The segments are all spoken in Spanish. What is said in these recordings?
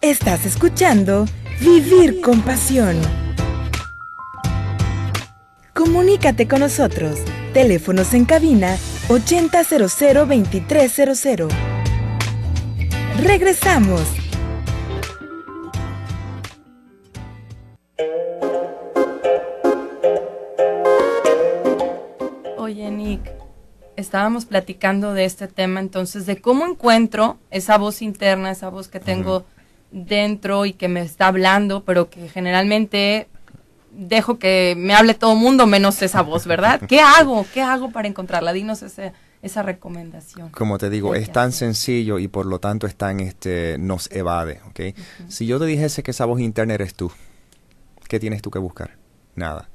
Estás escuchando Vivir con Pasión. Comunícate con nosotros. Teléfonos en cabina 8000-2300. Regresamos. Oye, Nick, estábamos platicando de este tema, entonces, de cómo encuentro esa voz interna, esa voz que tengo dentro y que me está hablando, pero que generalmente dejo que me hable todo el mundo menos esa voz, ¿verdad? ¿Qué hago? ¿Qué hago para encontrarla? Dinos esa recomendación. Como te digo, es tan sencillo y por lo tanto nos evade, ¿ok? Si yo te dijese que esa voz interna eres tú, ¿qué tienes tú que buscar? Nada,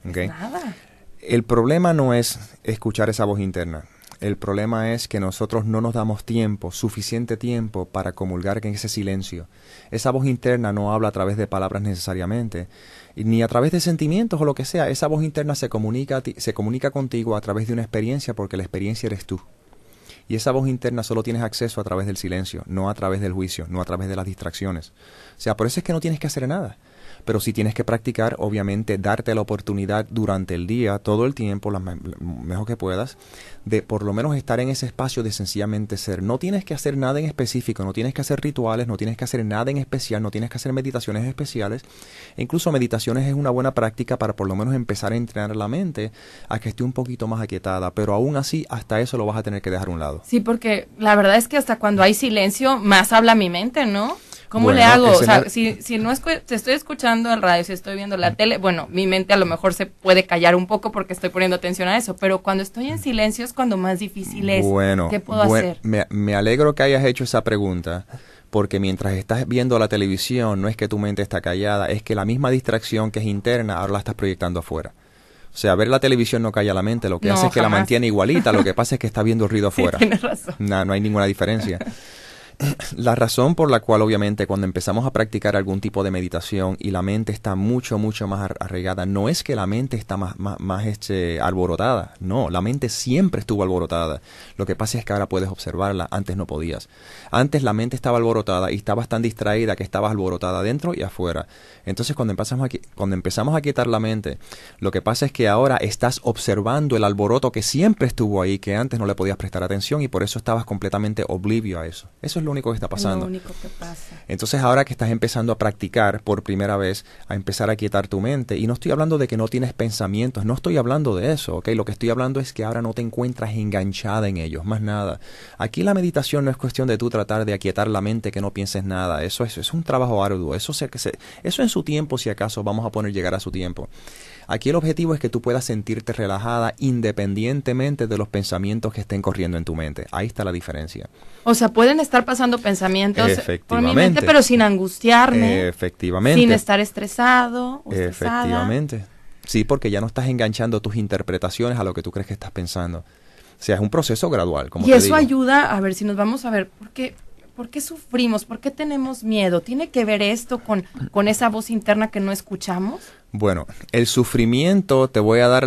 ¿ok? Nada. El problema no es escuchar esa voz interna. El problema es que nosotros no nos damos suficiente tiempo para comulgar en ese silencio. Esa voz interna no habla a través de palabras necesariamente, ni a través de sentimientos o lo que sea. Esa voz interna se comunica contigo a través de una experiencia, porque la experiencia eres tú. Y esa voz interna solo tienes acceso a través del silencio, no a través del juicio, no a través de las distracciones. O sea, por eso es que no tienes que hacer nada. Pero sí tienes que practicar, obviamente, darte la oportunidad durante el día, todo el tiempo, lo mejor que puedas, de por lo menos estar en ese espacio de sencillamente ser. No tienes que hacer nada en específico, no tienes que hacer rituales, no tienes que hacer nada en especial, no tienes que hacer meditaciones especiales. E incluso meditaciones es una buena práctica para por lo menos empezar a entrenar la mente a que esté un poquito más aquietada, pero aún así, hasta eso lo vas a tener que dejar a un lado. Sí, porque la verdad es que hasta cuando hay silencio, más habla mi mente, ¿no? ¿Cómo Bueno, le hago? O sea, si no te estoy escuchando el radio, si estoy viendo la tele, bueno, mi mente a lo mejor se puede callar un poco porque estoy poniendo atención a eso, pero cuando estoy en silencio es cuando más difícil es. Bueno, ¿Qué puedo hacer? Me alegro que hayas hecho esa pregunta, porque mientras estás viendo la televisión, no es que tu mente está callada, es que la misma distracción que es interna, ahora la estás proyectando afuera. O sea, ver la televisión no calla la mente, lo que hace es que la mantiene igualita, lo que pasa es que está viendo ruido afuera. Sí, tienes razón. No hay ninguna diferencia. La razón por la cual, obviamente, cuando empezamos a practicar algún tipo de meditación y la mente está mucho más arraigada, no es que la mente está más alborotada. No, la mente siempre estuvo alborotada. Lo que pasa es que ahora puedes observarla. Antes no podías. Antes la mente estaba alborotada y estabas tan distraída que estabas alborotada adentro y afuera. Entonces, cuando empezamos a quietar la mente, lo que pasa es que ahora estás observando el alboroto que siempre estuvo ahí, que antes no le podías prestar atención y por eso estabas completamente oblivio a eso. Eso es lo único que está pasando. Lo único que pasa. Entonces, ahora que estás empezando a practicar por primera vez, a empezar a quietar tu mente, y no estoy hablando de que no tienes pensamientos, no estoy hablando de eso, ¿ok? Lo que estoy hablando es que ahora no te encuentras enganchada en ellos, más nada. Aquí la meditación no es cuestión de tú tratar de aquietar la mente, que no pienses nada. Eso es un trabajo arduo. Eso en su tiempo, si acaso, vamos a poner llegar a su tiempo. Aquí el objetivo es que tú puedas sentirte relajada independientemente de los pensamientos que estén corriendo en tu mente. Ahí está la diferencia. O sea, pueden estar pasando pensamientos por mi mente, Efectivamente. pero sin angustiarme. Efectivamente. Sin estar estresado o estresada. Efectivamente. Sí, porque ya no estás enganchando tus interpretaciones a lo que tú crees que estás pensando. O sea, es un proceso gradual, como y te eso digo. ayuda, a ver, si nos vamos a ver, ¿por qué sufrimos? ¿Por qué tenemos miedo? ¿Tiene que ver esto con esa voz interna que no escuchamos? Bueno, el sufrimiento, te voy a dar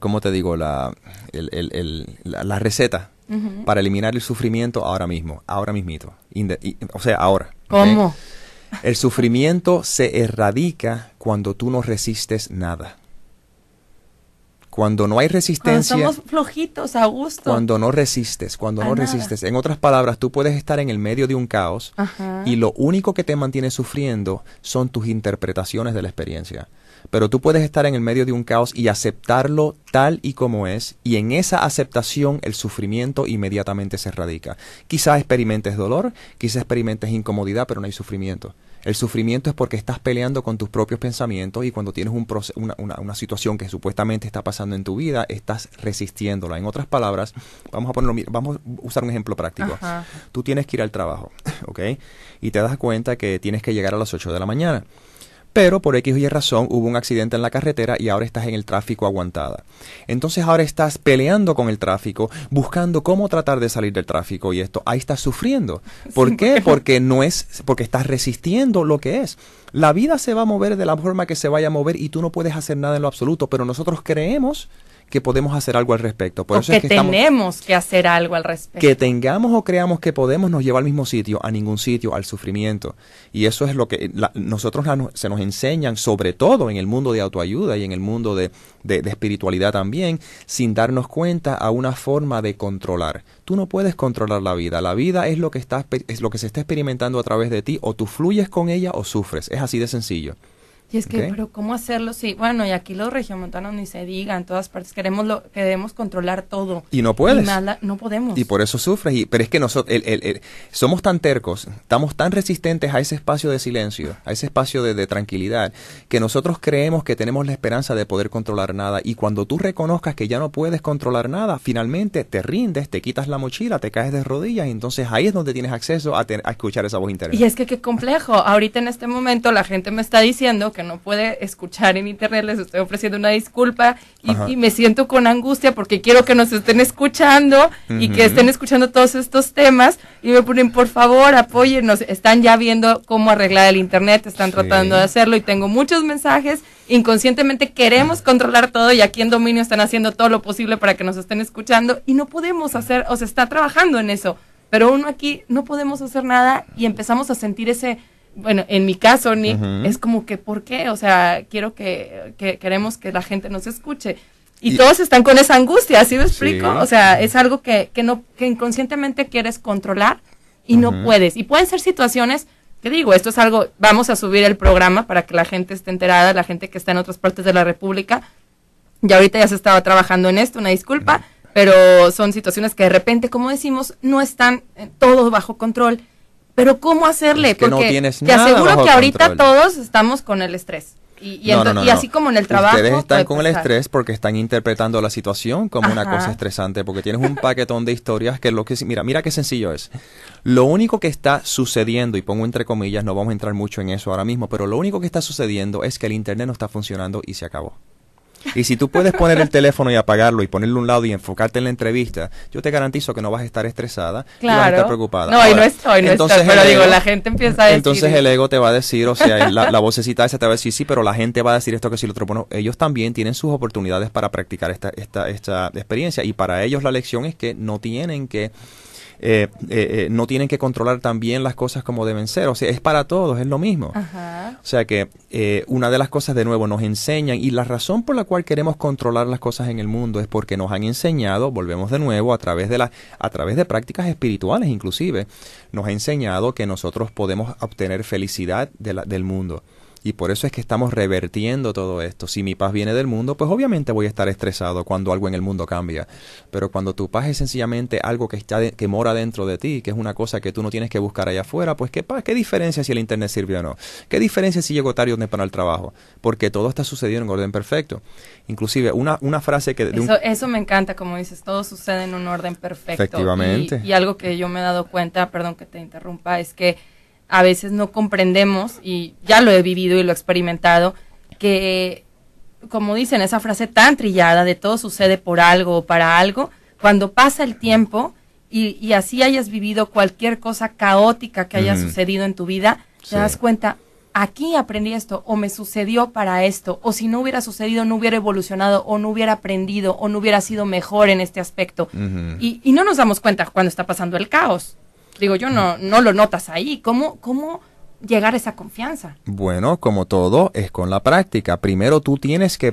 ¿cómo te digo? La receta para eliminar el sufrimiento ahora mismito. O sea, ahora. ¿Cómo? ¿Okay? El sufrimiento se erradica cuando tú no resistes nada. Cuando no hay resistencia. Cuando estamos flojitos, a gusto. Cuando no resistes. En otras palabras, tú puedes estar en el medio de un caos y lo único que te mantiene sufriendo son tus interpretaciones de la experiencia. Pero tú puedes estar en el medio de un caos y aceptarlo tal y como es, y en esa aceptación el sufrimiento inmediatamente se erradica. Quizás experimentes dolor, quizás experimentes incomodidad, pero no hay sufrimiento. El sufrimiento es porque estás peleando con tus propios pensamientos y cuando tienes una situación que supuestamente está pasando en tu vida, estás resistiéndola. En otras palabras, vamos a usar un ejemplo práctico. Ajá. Tú tienes que ir al trabajo, ¿ok? Y te das cuenta que tienes que llegar a las 8 de la mañana. Pero por X o Y razón hubo un accidente en la carretera y ahora estás en el tráfico aguantada. Entonces ahora estás peleando con el tráfico, buscando cómo tratar de salir del tráfico y esto. Ahí estás sufriendo. ¿Por qué? Porque estás resistiendo lo que es. La vida se va a mover de la forma que se vaya a mover y tú no puedes hacer nada en lo absoluto, pero nosotros creemos que podemos hacer algo al respecto. Por o eso que es que tenemos que hacer algo al respecto. Que tengamos o creamos que podemos nos lleva al mismo sitio, a ningún sitio, al sufrimiento. Y eso es lo que nosotros se nos enseñan, sobre todo en el mundo de autoayuda y en el mundo de espiritualidad también, sin darnos cuenta, a una forma de controlar. Tú no puedes controlar la vida. La vida es lo que se está experimentando a través de ti. O tú fluyes con ella o sufres. Es así de sencillo. Y es que, pero ¿cómo hacerlo? Sí, bueno, y aquí los regiomontanos ni se diga, en todas partes queremos controlar todo. Y no puedes. No podemos. Y por eso sufres. Pero es que nosotros somos tan tercos, estamos tan resistentes a ese espacio de silencio, a ese espacio de tranquilidad, que nosotros creemos que tenemos la esperanza de poder controlar nada. Y cuando tú reconozcas que ya no puedes controlar nada, finalmente te rindes, te quitas la mochila, te caes de rodillas, y entonces ahí es donde tienes acceso a escuchar esa voz interna. Y es que qué complejo. Ahorita en este momento la gente me está diciendo que no puede escuchar en internet, les estoy ofreciendo una disculpa y me siento con angustia porque quiero que nos estén escuchando y que estén escuchando todos estos temas y me ponen, por favor, apóyennos. Están ya viendo cómo arreglar el internet, están tratando de hacerlo y tengo muchos mensajes. Inconscientemente queremos controlar todo y aquí en Dominio están haciendo todo lo posible para que nos estén escuchando y no podemos hacer, o se está trabajando en eso, pero uno aquí no podemos hacer nada y empezamos a sentir ese... Bueno, en mi caso, Nick, es como que, ¿por qué? O sea, queremos que la gente nos escuche. Y todos están con esa angustia, ¿sí me explico? Sí. O sea, es algo que inconscientemente quieres controlar y no puedes. Y pueden ser situaciones, que digo, esto es algo, vamos a subir el programa para que la gente esté enterada, la gente que está en otras partes de la República. Y ahorita ya se estaba trabajando en esto, una disculpa, pero son situaciones que de repente, como decimos, no están todo bajo control. Pero ¿cómo hacerle? Es que porque no tienes te nada aseguro bajo que ahorita control. Todos estamos con el estrés. Y así como en el trabajo. Ustedes están con el pasar. estrés porque están interpretando la situación como una cosa estresante, porque tienes un paquetón de historias que lo que... Mira qué sencillo es. Lo único que está sucediendo, y pongo entre comillas, no vamos a entrar mucho en eso ahora mismo, pero lo único que está sucediendo es que el internet no está funcionando y se acabó. Y si tú puedes poner el teléfono y apagarlo y ponerlo a un lado y enfocarte en la entrevista, yo te garantizo que no vas a estar estresada y vas a estar preocupada. No, ahora, y no estoy, pero digo, la gente empieza a decir... Entonces el ego te va a decir, o sea, la vocecita esa te va a decir, sí, pero la gente va a decir esto que sí, lo otro. Bueno, ellos también tienen sus oportunidades para practicar esta experiencia y para ellos la lección es que no tienen que... no tienen que controlar también las cosas como deben ser, o sea, es para todos, es lo mismo. O sea que una de las cosas de nuevo nos enseñan, y la razón por la cual queremos controlar las cosas en el mundo es porque nos han enseñado, volvemos de nuevo, a través de prácticas espirituales inclusive, nos ha enseñado que nosotros podemos obtener felicidad del mundo. Y por eso es que estamos revertiendo todo esto. Si mi paz viene del mundo, pues obviamente voy a estar estresado cuando algo en el mundo cambia. Pero cuando tu paz es sencillamente algo que mora dentro de ti, que es una cosa que tú no tienes que buscar allá afuera, pues ¿qué diferencia si el internet sirve o no? ¿Qué diferencia si llego tarde o temprano al trabajo? Porque todo está sucediendo en orden perfecto. Inclusive una frase que... Eso me encanta, como dices, todo sucede en un orden perfecto. Efectivamente. Y algo que yo me he dado cuenta, perdón que te interrumpa, es que a veces no comprendemos, y ya lo he vivido y lo he experimentado, que, como dicen, esa frase tan trillada de todo sucede por algo o para algo, cuando pasa el tiempo y así hayas vivido cualquier cosa caótica que haya sucedido en tu vida, te das cuenta, aquí aprendí esto, o me sucedió para esto, o si no hubiera sucedido, no hubiera evolucionado, o no hubiera aprendido, o no hubiera sido mejor en este aspecto. Y no nos damos cuenta cuando está pasando el caos. Digo, yo no lo notas ahí. ¿Cómo llegar a esa confianza? Bueno, como todo, es con la práctica. Primero tú tienes que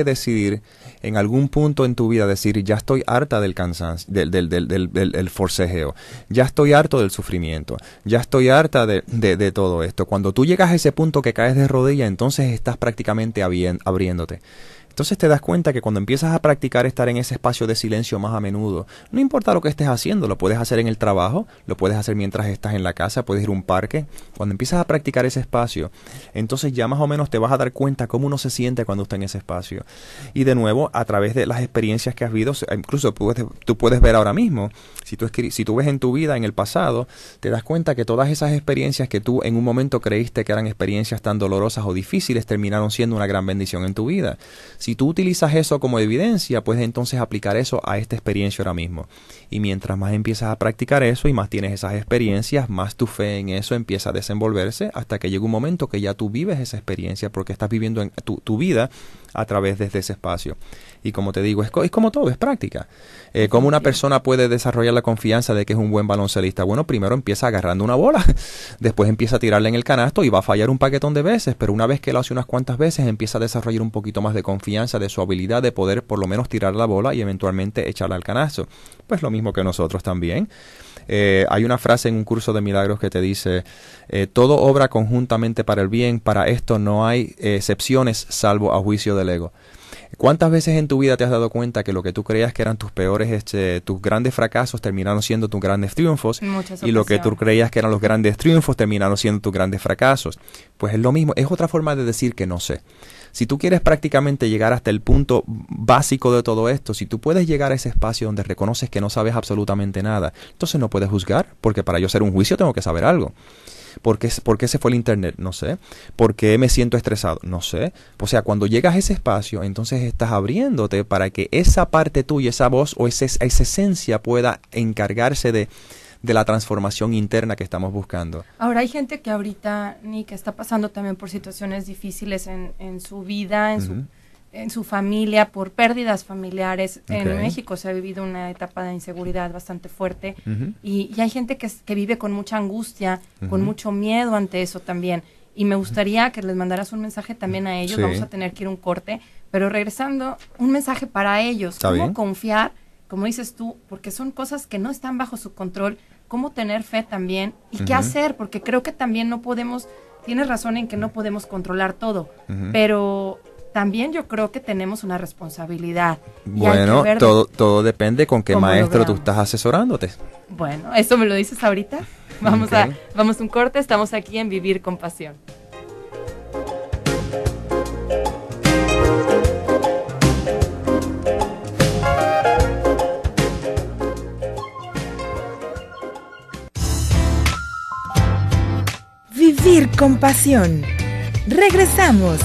decidir en algún punto en tu vida, decir, ya estoy harta del cansancio, del forcejeo. Ya estoy harto del sufrimiento. Ya estoy harta de todo esto. Cuando tú llegas a ese punto que caes de rodillas, entonces estás prácticamente abriéndote. Entonces te das cuenta que cuando empiezas a practicar estar en ese espacio de silencio más a menudo, no importa lo que estés haciendo, lo puedes hacer en el trabajo, lo puedes hacer mientras estás en la casa, puedes ir a un parque. Cuando empiezas a practicar ese espacio, entonces ya más o menos te vas a dar cuenta cómo uno se siente cuando está en ese espacio. Y de nuevo, a través de las experiencias que has vivido, incluso tú puedes ver ahora mismo, si tú ves en tu vida, en el pasado, te das cuenta que todas esas experiencias que tú en un momento creíste que eran experiencias tan dolorosas o difíciles, terminaron siendo una gran bendición en tu vida. Si tú utilizas eso como evidencia, puedes entonces aplicar eso a esta experiencia ahora mismo. Y mientras más empiezas a practicar eso y más tienes esas experiencias, más tu fe en eso empieza a desenvolverse hasta que llega un momento que ya tú vives esa experiencia porque estás viviendo tu vida a través de ese espacio. Y como te digo, es como todo, es práctica. ¿Cómo una persona puede desarrollar la confianza de que es un buen baloncelista? Bueno, primero empieza agarrando una bola, después empieza a tirarla en el canasto y va a fallar un paquetón de veces, pero una vez que lo hace unas cuantas veces, empieza a desarrollar un poquito más de confianza de su habilidad de poder por lo menos tirar la bola y eventualmente echarla al canasto. Pues lo mismo que nosotros también. Hay una frase en un curso de milagros que te dice, todo obra conjuntamente para el bien, para esto no hay excepciones salvo a juicio del ego. ¿Cuántas veces en tu vida te has dado cuenta que lo que tú creías que eran tus peores, tus grandes fracasos terminaron siendo tus grandes triunfos? Y lo que tú creías que eran los grandes triunfos terminaron siendo tus grandes fracasos. Pues es lo mismo, es otra forma de decir que no sé. Si tú quieres prácticamente llegar hasta el punto básico de todo esto, si tú puedes llegar a ese espacio donde reconoces que no sabes absolutamente nada, entonces no puedes juzgar, porque para yo hacer un juicio tengo que saber algo. ¿Por qué se fue el internet? No sé. ¿Por qué me siento estresado? No sé. O sea, cuando llegas a ese espacio, entonces estás abriéndote para que esa parte tuya, esa voz o esa esencia pueda encargarse de la transformación interna que estamos buscando. Ahora, hay gente que ahorita, Nick, está pasando también por situaciones difíciles en su vida, en su familia, por pérdidas familiares. Okay. En México se ha vivido una etapa de inseguridad bastante fuerte y hay gente que vive con mucha angustia, con mucho miedo ante eso también. Y me gustaría que les mandaras un mensaje también a ellos. Sí. Vamos a tener que ir a un corte, pero regresando, un mensaje para ellos. ¿Cómo bien? Confiar, como dices tú, porque son cosas que no están bajo su control, cómo tener fe también y qué hacer, porque creo que también no podemos, tienes razón en que no podemos controlar todo, pero también yo creo que tenemos una responsabilidad. Bueno, todo depende con qué maestro tú estás asesorándote. Bueno, ¿eso me lo dices ahorita? Vamos a un corte, estamos aquí en Vivir con Pasión. Vivir con pasión. Regresamos.